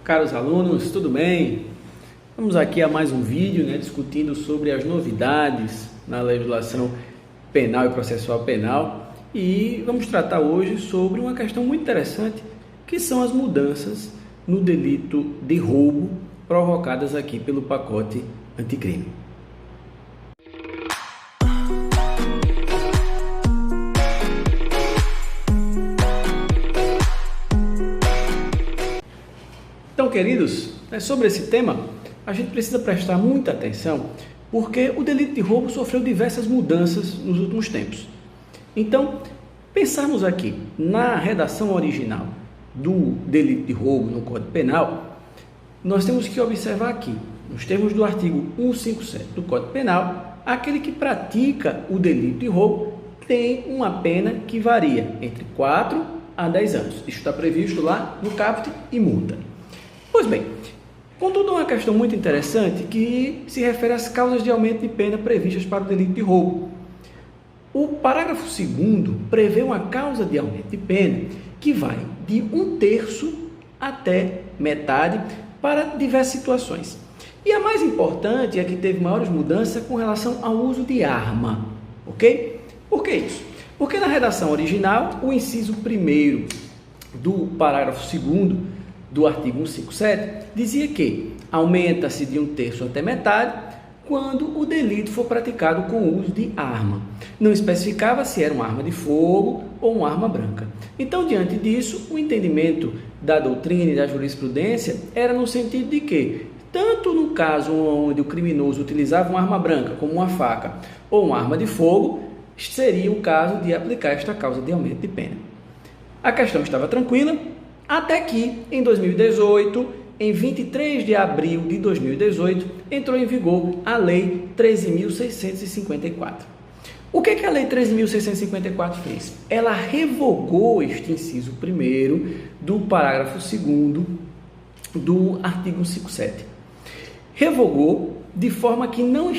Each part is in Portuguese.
caros alunos, tudo bem? Vamos aqui a mais um vídeo, discutindo sobre as novidades na legislação penal e processual penal, e vamos tratar hoje sobre uma questão muito interessante, que são as mudanças no delito de roubo provocadas aqui pelo pacote anticrime. Então, queridos, sobre esse tema, a gente precisa prestar muita atenção, porque o delito de roubo sofreu diversas mudanças nos últimos tempos. Então, pensarmos aqui na redação original do delito de roubo no Código Penal, nós temos que observar aqui, nos termos do artigo 157 do Código Penal, aquele que pratica o delito de roubo tem uma pena que varia entre 4 a 10 anos. Isso está previsto lá no caput e multa. Pois bem, contudo, uma questão muito interessante que se refere às causas de aumento de pena previstas para o delito de roubo. O parágrafo 2º prevê uma causa de aumento de pena que vai de 1/3 até metade para diversas situações. E a mais importante é que teve maiores mudanças com relação ao uso de arma, ok? Por que isso? Porque na redação original, o inciso 1º do parágrafo 2º do artigo 157 dizia que aumenta-se de 1/3 até metade quando o delito for praticado com o uso de arma. Não especificava se era uma arma de fogo ou uma arma branca. Então, diante disso, o entendimento da doutrina e da jurisprudência era no sentido de que, tanto no caso onde o criminoso utilizava uma arma branca, como uma faca ou uma arma de fogo, seria o caso de aplicar esta causa de aumento de pena. A questão estava tranquila, até que, em 2018, em 23 de abril de 2018, entrou em vigor a Lei 13.654. O que a Lei 13.654 fez? Ela revogou este inciso 1º do parágrafo 2º do artigo 157. Revogou de forma que não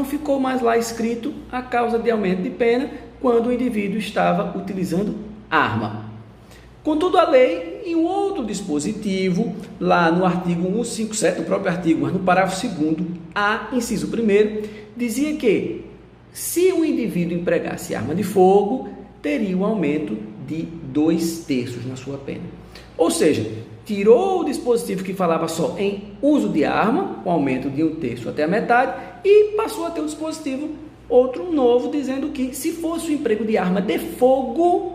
ficou mais lá escrito a causa de aumento de pena quando o indivíduo estava utilizando arma. Contudo, a lei, em um outro dispositivo, lá no artigo 157, no próprio artigo, mas no parágrafo 2º, a inciso 1º, dizia que, se o indivíduo empregasse arma de fogo, teria um aumento de 2/3 na sua pena. Ou seja, tirou o dispositivo que falava só em uso de arma, com aumento de 1/3 até a metade, e passou a ter um dispositivo, outro novo, dizendo que, se fosse o emprego de arma de fogo,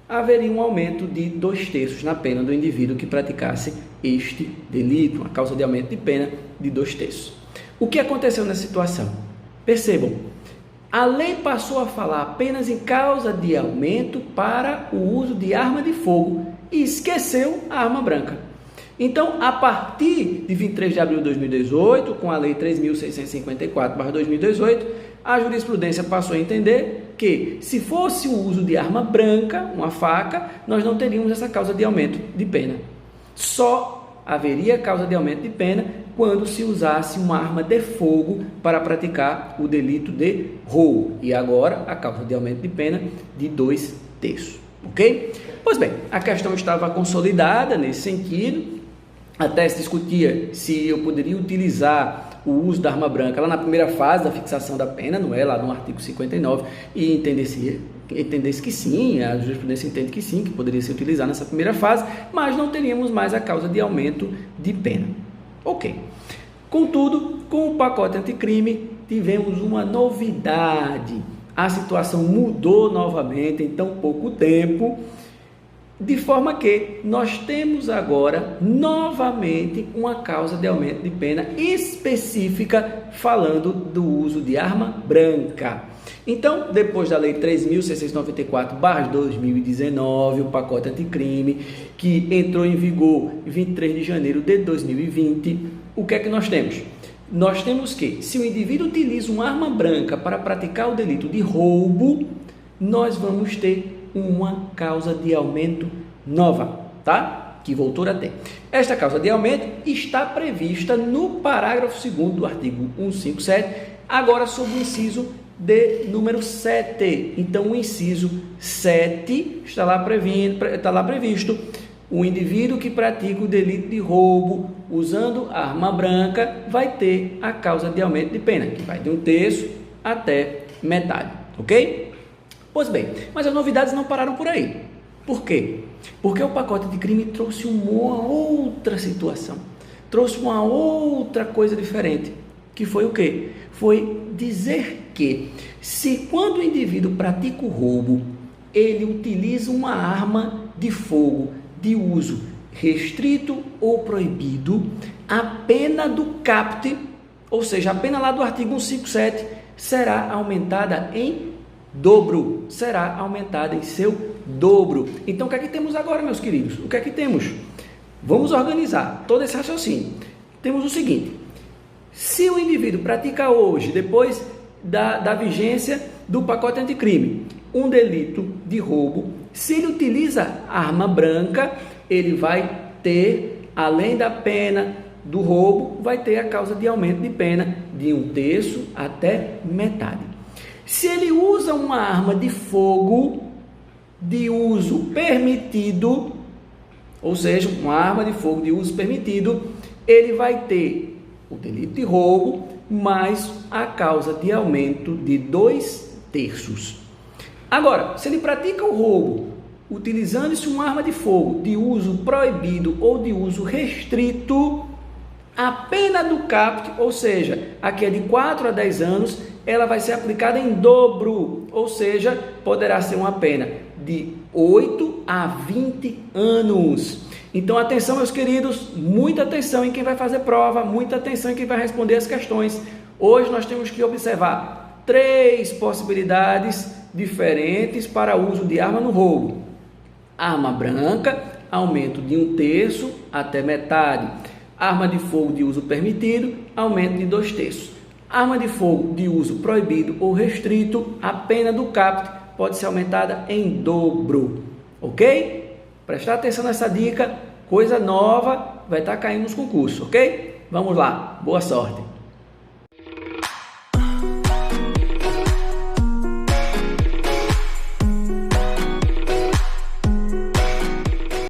haveria um aumento de 2/3 na pena do indivíduo que praticasse este delito, uma causa de aumento de pena de 2/3. O que aconteceu nessa situação? Percebam, a lei passou a falar apenas em causa de aumento para o uso de arma de fogo e esqueceu a arma branca. Então, a partir de 23 de abril de 2018, com a Lei 3.654/2018, a jurisprudência passou a entender que, se fosse o uso de arma branca, uma faca, nós não teríamos essa causa de aumento de pena. Só haveria causa de aumento de pena quando se usasse uma arma de fogo para praticar o delito de roubo. E agora, a causa de aumento de pena de 2/3. Ok? Pois bem, a questão estava consolidada nesse sentido. Até se discutia se eu poderia utilizar o uso da arma branca lá na primeira fase da fixação da pena, não é? Lá no artigo 59, e entendesse que sim, a jurisprudência entende que sim, que poderia ser utilizado nessa primeira fase, mas não teríamos mais a causa de aumento de pena. Ok. Contudo, com o pacote anticrime, tivemos uma novidade. A situação mudou novamente em tão pouco tempo, de forma que nós temos agora novamente uma causa de aumento de pena específica falando do uso de arma branca. Então, depois da Lei 3.694/2019, o pacote anticrime, que entrou em vigor em 23 de janeiro de 2020, o que é que nós temos? Nós temos que, se o indivíduo utiliza uma arma branca para praticar o delito de roubo, nós vamos ter uma causa de aumento nova, tá? Que voltou a ter. Esta causa de aumento está prevista no parágrafo 2º do artigo 157, agora sob o inciso de número 7. Então, o inciso 7 está lá previsto O indivíduo que pratica o delito de roubo usando arma branca vai ter a causa de aumento de pena, que vai de 1/3 até metade, ok? Pois bem, mas as novidades não pararam por aí. Por quê? Porque o pacote de crime trouxe uma outra situação, trouxe uma outra coisa diferente, que foi o quê? Foi dizer que se quando o indivíduo pratica o roubo, ele utiliza uma arma de fogo de uso restrito ou proibido, a pena do caput, ou seja, a pena lá do artigo 157, será aumentada em dobro, será aumentada em seu dobro. Então, o que é que temos agora, meus queridos? O que é que temos? Vamos organizar todo esse raciocínio. Temos o seguinte: se o indivíduo pratica hoje, depois da vigência do pacote anticrime, um delito de roubo, se ele utiliza arma branca, ele vai ter, além da pena do roubo, vai ter a causa de aumento de pena de 1/3 até metade. Se ele usa uma arma de fogo de uso permitido, ou seja, uma arma de fogo de uso permitido, ele vai ter o delito de roubo mais a causa de aumento de 2/3. Agora, se ele pratica o roubo utilizando-se uma arma de fogo de uso proibido ou de uso restrito, a pena do caput, ou seja, aqui é de 4 a 10 anos, ela vai ser aplicada em dobro, ou seja, poderá ser uma pena de 8 a 20 anos. Então, atenção, meus queridos, muita atenção em quem vai fazer prova, muita atenção em quem vai responder as questões. Hoje nós temos que observar 3 possibilidades diferentes para uso de arma no roubo. Arma branca, aumento de 1/3 até metade. Arma de fogo de uso permitido, aumento de 2/3. Arma de fogo de uso proibido ou restrito, a pena do caput pode ser aumentada em dobro, ok? Prestar atenção nessa dica, coisa nova vai estar caindo nos concursos, ok? Vamos lá, boa sorte!